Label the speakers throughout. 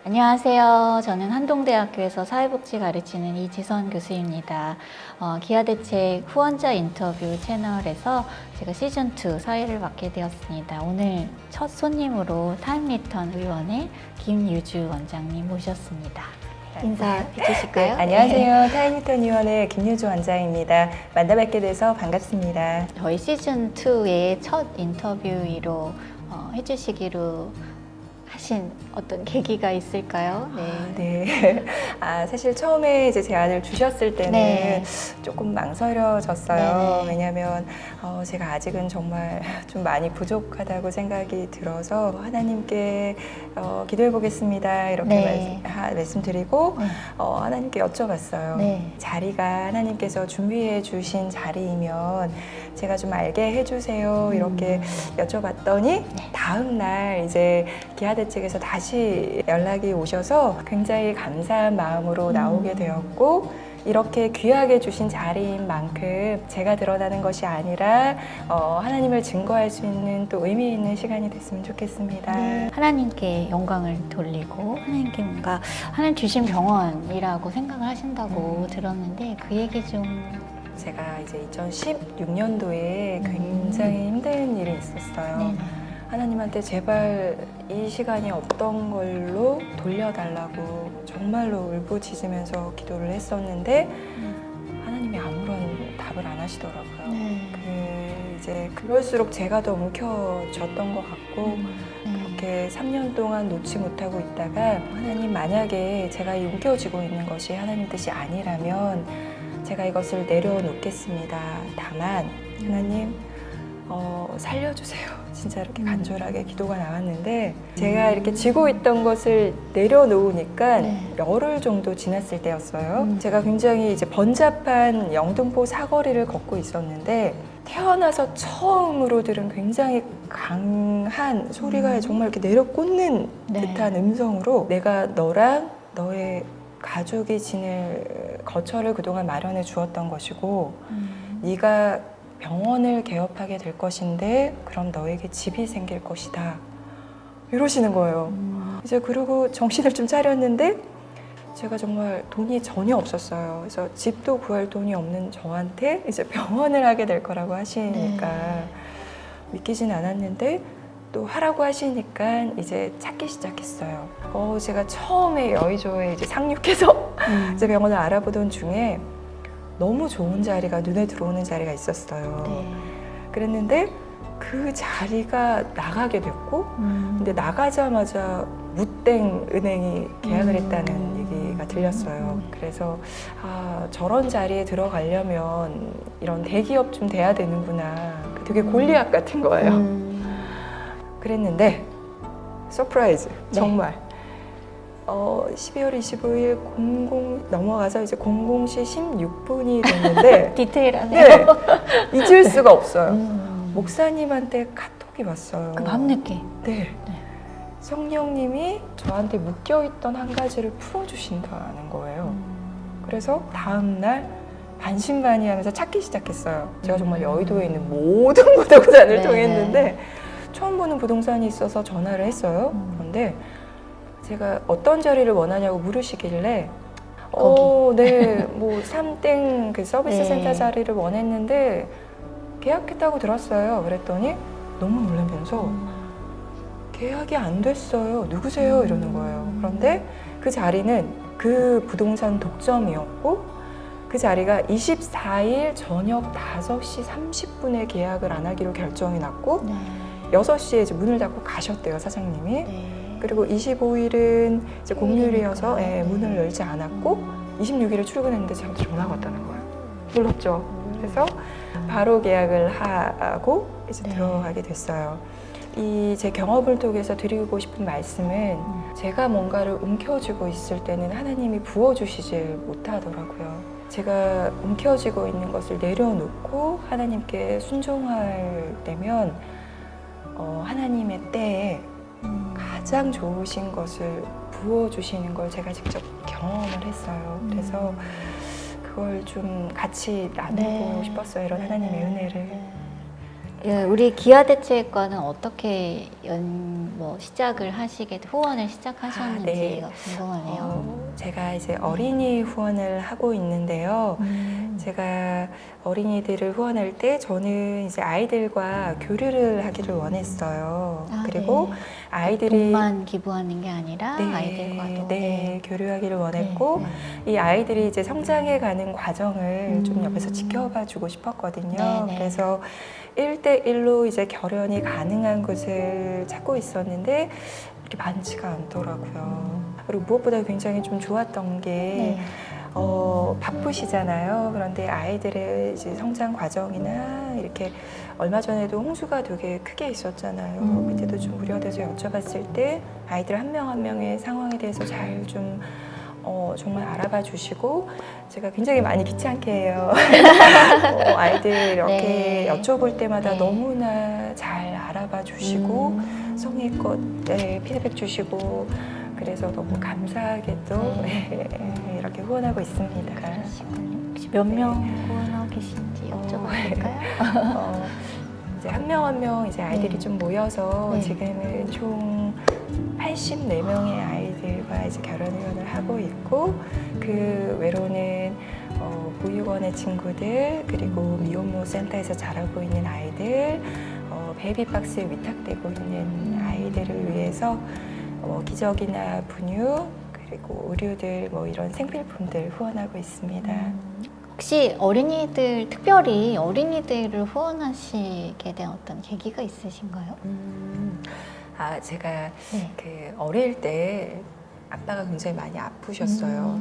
Speaker 1: 안녕하세요. 저는 한동대학교에서 사회복지 가르치는 이지선 교수입니다. 기아대책 후원자 인터뷰 채널에서 제가 시즌2 사회를 맡게 되었습니다. 오늘 첫 손님으로 타임리턴 의원의 김유주 원장님 모셨습니다. 인사해 주실까요?
Speaker 2: 네, 안녕하세요. 타임리턴 의원의 김유주 원장입니다. 만나뵙게 돼서 반갑습니다.
Speaker 1: 저희 시즌2의 첫 인터뷰로 해주시기로 하신 어떤 계기가 있을까요?
Speaker 2: 네. 사실 처음에 이제 제안을 주셨을 때는
Speaker 1: 네.
Speaker 2: 조금 망설여졌어요.
Speaker 1: 네네.
Speaker 2: 왜냐하면 제가 아직은 정말 좀 많이 부족하다고 생각이 들어서 하나님께 기도해 보겠습니다. 이렇게
Speaker 1: 네.
Speaker 2: 말씀드리고
Speaker 1: 네.
Speaker 2: 하나님께 여쭤봤어요.
Speaker 1: 네.
Speaker 2: 자리가 하나님께서 준비해 주신 자리이면 제가 좀 알게 해주세요. 이렇게 여쭤봤더니 다음 날 이제 기아대책에서 다시 연락이 오셔서 굉장히 감사한 마음으로 나오게 되었고, 이렇게 귀하게 주신 자리인 만큼 제가 드러나는 것이 아니라 하나님을 증거할 수 있는 또 의미 있는 시간이 됐으면 좋겠습니다.
Speaker 1: 하나님께 영광을 돌리고 하나님께 뭔가 하나님 주신 병원이라고 생각을 하신다고 들었는데 그 얘기 좀.
Speaker 2: 제가 이제 2016년도에 굉장히 힘든 일이 있었어요.
Speaker 1: 네네.
Speaker 2: 하나님한테 제발 이 시간이 없던 걸로 돌려달라고 정말로 울부짖으면서 기도를 했었는데 하나님이 아무런 답을 안 하시더라고요. 이제 그럴수록 제가 더 움켜쥐었던 것 같고, 그렇게 3년 동안 놓지 못하고 있다가 하나님, 만약에 제가 이 움켜쥐고 있는 것이 하나님 뜻이 아니라면 제가 이것을 내려놓겠습니다. 다만 하나님 살려주세요. 진짜 이렇게 간절하게 기도가 나왔는데, 제가 이렇게 쥐고 있던 것을 내려놓으니까 열흘 정도 지났을 때였어요. 제가 굉장히 이제 번잡한 영등포 사거리를 걷고 있었는데, 태어나서 처음으로 들은 굉장히 강한 소리가 정말 이렇게 내려꽂는 듯한 음성으로, 내가 너랑 너의 가족이 지낼 거처를 그동안 마련해 주었던 것이고, 네가 병원을 개업하게 될 것인데 그럼 너에게 집이 생길 것이다, 이러시는 거예요. 이제 그러고 정신을 좀 차렸는데, 제가 정말 돈이 전혀 없었어요. 그래서 집도 구할 돈이 없는 저한테 이제 병원을 하게 될 거라고 하시니까 믿기진 않았는데, 또 하라고 하시니까 이제 찾기 시작했어요. 제가 처음에 여의도에 이제 상륙해서 이제 병원을 알아보던 중에 너무 좋은 자리가 눈에 들어오는 자리가 있었어요. 그랬는데 그 자리가 나가게 됐고, 근데 나가자마자 무땡 은행이 계약을 했다는 얘기가 들렸어요. 그래서 저런 자리에 들어가려면 이런 대기업 좀 돼야 되는구나. 되게 골리앗 같은 거예요. 그랬는데 서프라이즈, 정말 12월 25일 00 넘어가서 이제 00시 16분이 됐는데
Speaker 1: 디테일하네요.
Speaker 2: 잊을 수가 없어요. 목사님한테 카톡이 왔어요.
Speaker 1: 그 밤늦게.
Speaker 2: 네. 성령님이 저한테 묶여있던 한 가지를 풀어주신다는 거예요. 그래서 다음날 반신반의하면서 찾기 시작했어요. 제가 정말 여의도에 있는 모든 부동산을 통했는데 처음 보는 부동산이 있어서 전화를 했어요. 그런데 제가 어떤 자리를 원하냐고 물으시길래 네, 뭐 3땡 그 서비스 센터 자리를 원했는데 계약했다고 들었어요. 그랬더니 너무 놀라면서 계약이 안 됐어요. 누구세요? 이러는 거예요. 그런데 그 자리는 그 부동산 독점이었고, 그 자리가 24일 저녁 5시 30분에 계약을 안 하기로 결정이 났고 6시에 이제 문을 닫고 가셨대요, 사장님이. 그리고 25일은 이제 공휴일이어서 문을 열지 않았고 26일에 출근했는데 저한테 전화가 왔다는 거예요. 놀랍죠? 그래서 바로 계약을 하고 이제 들어가게 됐어요. 이 제 경험을 통해서 드리고 싶은 말씀은, 제가 뭔가를 움켜쥐고 있을 때는 하나님이 부어주시지 못하더라고요. 제가 움켜쥐고 있는 것을 내려놓고 하나님께 순종할 때면 하나님의 때에 가장 좋으신 것을 부어주시는 걸 제가 직접 경험을 했어요. 그래서 그걸 좀 같이 나누고 싶었어요, 이런 하나님의 은혜를.
Speaker 1: 예, 우리 기아대체과는 어떻게 시작을 후원을 시작하셨는지가 궁금하네요.
Speaker 2: 제가 이제 어린이 후원을 하고 있는데요. 제가 어린이들을 후원할 때 저는 이제 아이들과 교류를 하기를 원했어요. 그리고
Speaker 1: 네.
Speaker 2: 아이들이
Speaker 1: 돈만 기부하는 게 아니라 아이들과도
Speaker 2: 교류하기를 원했고 이 아이들이 이제 성장해가는 과정을 좀 옆에서 지켜봐주고 싶었거든요. 그래서 1대1로 이제 결연이 가능한 곳을 찾고 있었는데 이렇게 많지가 않더라고요. 그리고 무엇보다 굉장히 좀 좋았던 게 바쁘시잖아요. 그런데 아이들의 이제 성장 과정이나 이렇게 얼마 전에도 홍수가 되게 크게 있었잖아요. 그때도 좀 우려돼서 여쭤봤을 때 아이들 한 명 한 명의 상황에 대해서 잘 좀 정말 알아봐 주시고 제가 굉장히 많이 귀찮게 해요. 아이들 이렇게 여쭤볼 때마다 너무나 잘 알아봐 주시고 성의껏 피드백 주시고 그래서 너무 감사하게 또 이렇게 후원하고 있습니다.
Speaker 1: 그러시군요. 혹시 몇 명 후원하고 계신지 여쭤봐도 될까요?
Speaker 2: 이제 한 명 한 명 이제 아이들이 좀 모여서 지금은 총 84명의 아이들과 이제 결혼 후원을 하고 있고 그 외로는 보육원의 친구들 그리고 미혼모 센터에서 자라고 있는 아이들 베이비박스에 위탁되고 있는 아이들을 위해서 기저귀나 분유 그리고 의류들 이런 생필품들 후원하고 있습니다.
Speaker 1: 혹시 특별히 어린이들을 후원하시게 된 어떤 계기가 있으신가요?
Speaker 2: 제가 그 어릴 때 아빠가 굉장히 많이 아프셨어요.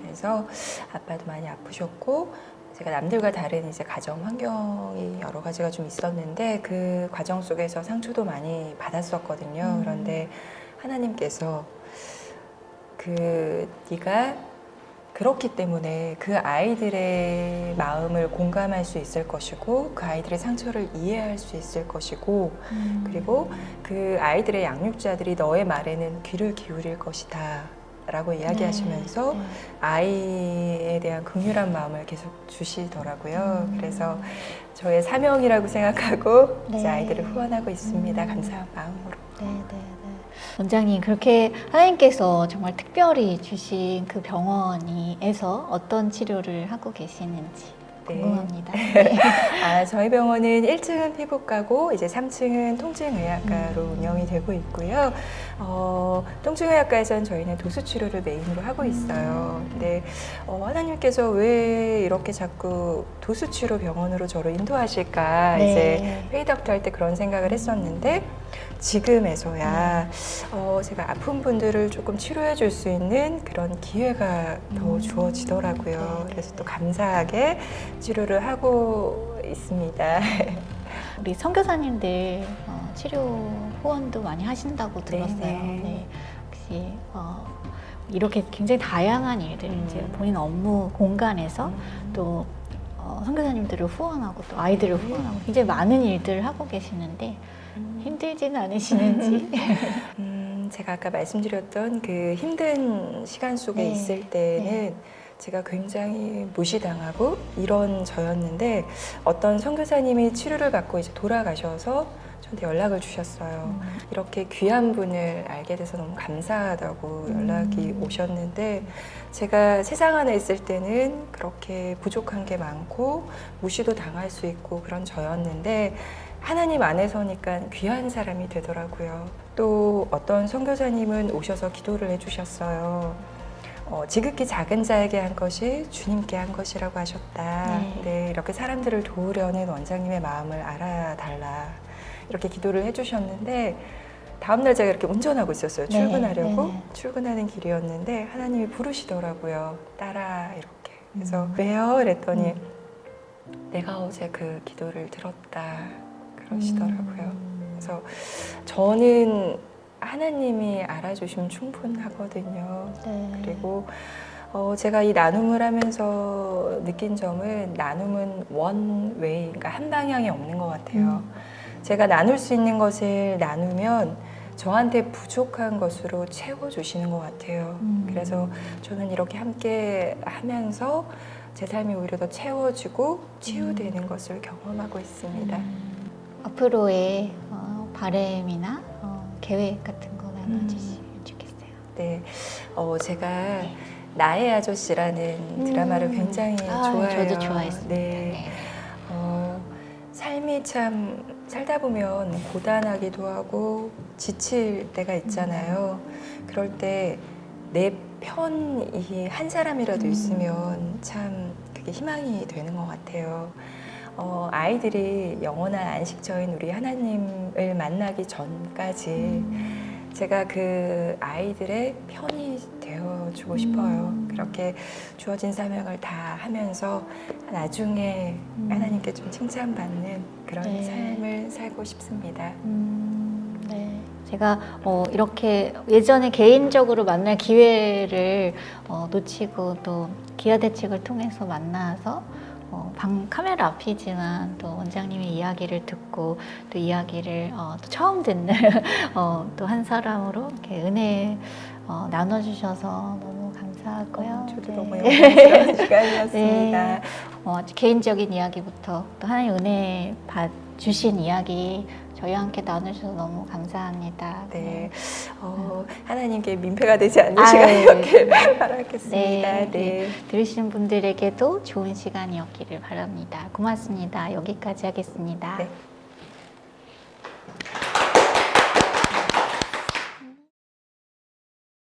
Speaker 2: 그래서 아빠도 많이 아프셨고 제가 남들과 다른 이제 가정 환경이 여러 가지가 좀 있었는데 그 과정 속에서 상처도 많이 받았었거든요. 그런데 하나님께서 네가 그렇기 때문에 그 아이들의 마음을 공감할 수 있을 것이고 그 아이들의 상처를 이해할 수 있을 것이고 그리고 그 아이들의 양육자들이 너의 말에는 귀를 기울일 것이다 라고 이야기하시면서 아이에 대한 긍휼한 마음을 계속 주시더라고요. 그래서 저의 사명이라고 생각하고 이제 아이들을 후원하고 있습니다. 감사한 마음으로.
Speaker 1: 원장님, 그렇게 하나님께서 정말 특별히 주신 그 병원에서 어떤 치료를 하고 계시는지 궁금합니다.
Speaker 2: 저희 병원은 1층은 피부과고 이제 3층은 통증의학과로 운영이 되고 있고요. 통증의학과에서는 저희는 도수 치료를 메인으로 하고 있어요. 근데 하나님께서 왜 이렇게 자꾸 도수 치료 병원으로 저를 인도하실까 이제 페이닥터 할 때 그런 생각을 했었는데 지금에서야 제가 아픈 분들을 조금 치료해 줄 수 있는 그런 기회가 더 주어지더라고요. 그래서 또 감사하게 치료를 하고 있습니다.
Speaker 1: 우리 선교사님들 치료 후원도 많이 하신다고 들었어요. 혹시 이렇게 굉장히 다양한 일들, 이제 본인 업무 공간에서 또 선교사님들을 후원하고 또 아이들을 후원하고 굉장히 많은 일들을 하고 계시는데 힘들지는 않으시는지?
Speaker 2: 제가 아까 말씀드렸던 그 힘든 시간 속에 있을 때는 제가 굉장히 무시당하고 이런 저였는데 어떤 선교사님이 치료를 받고 이제 돌아가셔서 저한테 연락을 주셨어요. 이렇게 귀한 분을 알게 돼서 너무 감사하다고 연락이 오셨는데 제가 세상 안에 있을 때는 그렇게 부족한 게 많고 무시도 당할 수 있고 그런 저였는데 하나님 안에서니까 귀한 사람이 되더라고요. 또 어떤 선교사님은 오셔서 기도를 해주셨어요. 지극히 작은 자에게 한 것이 주님께 한 것이라고 하셨다. 네, 이렇게 사람들을 도우려는 원장님의 마음을 알아달라. 이렇게 기도를 해주셨는데 다음날 제가 이렇게 운전하고 있었어요. 출근하려고. 출근하는 길이었는데 하나님이 부르시더라고요. 따라 이렇게. 그래서 왜요? 그랬더니 내가 어제 그 기도를 들었다. 그러시더라고요. 그래서 저는 하나님이 알아주시면 충분하거든요. 그리고 제가 이 나눔을 하면서 느낀 점은 나눔은 원 웨이, 그러니까 한 방향이 없는 것 같아요. 제가 나눌 수 있는 것을 나누면 저한테 부족한 것으로 채워주시는 것 같아요. 그래서 저는 이렇게 함께 하면서 제 삶이 오히려 더 채워지고 치유되는 것을 경험하고 있습니다.
Speaker 1: 앞으로의 바람이나 계획 같은 거 나눠주시면 좋겠어요.
Speaker 2: 네, 제가 나의 아저씨라는 드라마를 굉장히 좋아해요.
Speaker 1: 저도 좋아했습니다.
Speaker 2: 네. 삶이 참 살다 보면 고단하기도 하고 지칠 때가 있잖아요. 그럴 때 내 편이 한 사람이라도 있으면 참 그게 희망이 되는 것 같아요. 아이들이 영원한 안식처인 우리 하나님을 만나기 전까지 제가 그 아이들의 편이 되어주고 싶어요. 그렇게 주어진 사명을 다 하면서 나중에 하나님께 좀 칭찬받는 그런
Speaker 1: 네.
Speaker 2: 삶을 살고 싶습니다.
Speaker 1: 네. 제가 이렇게 예전에 개인적으로 만날 기회를 놓치고 또 기아 대책을 통해서 만나서 카메라 앞이지만 또 원장님의 이야기를 듣고 또 이야기를 또 처음 듣는 또 한 사람으로 이렇게 은혜 나눠주셔서 너무 감사하고요.
Speaker 2: 저도
Speaker 1: 네.
Speaker 2: 너무 영광스러운 시간이었습니다.
Speaker 1: 네. 개인적인 이야기부터 또 하나님 은혜 주신 이야기 저희와 함께 나누셔서 너무 감사합니다.
Speaker 2: 네, 하나님께 민폐가 되지 않는
Speaker 1: 아유,
Speaker 2: 시간이었길
Speaker 1: 네.
Speaker 2: 바라겠습니다.
Speaker 1: 네,
Speaker 2: 네.
Speaker 1: 들으시는 분들에게도 좋은 시간이었기를 바랍니다. 고맙습니다. 여기까지 하겠습니다.
Speaker 2: 네.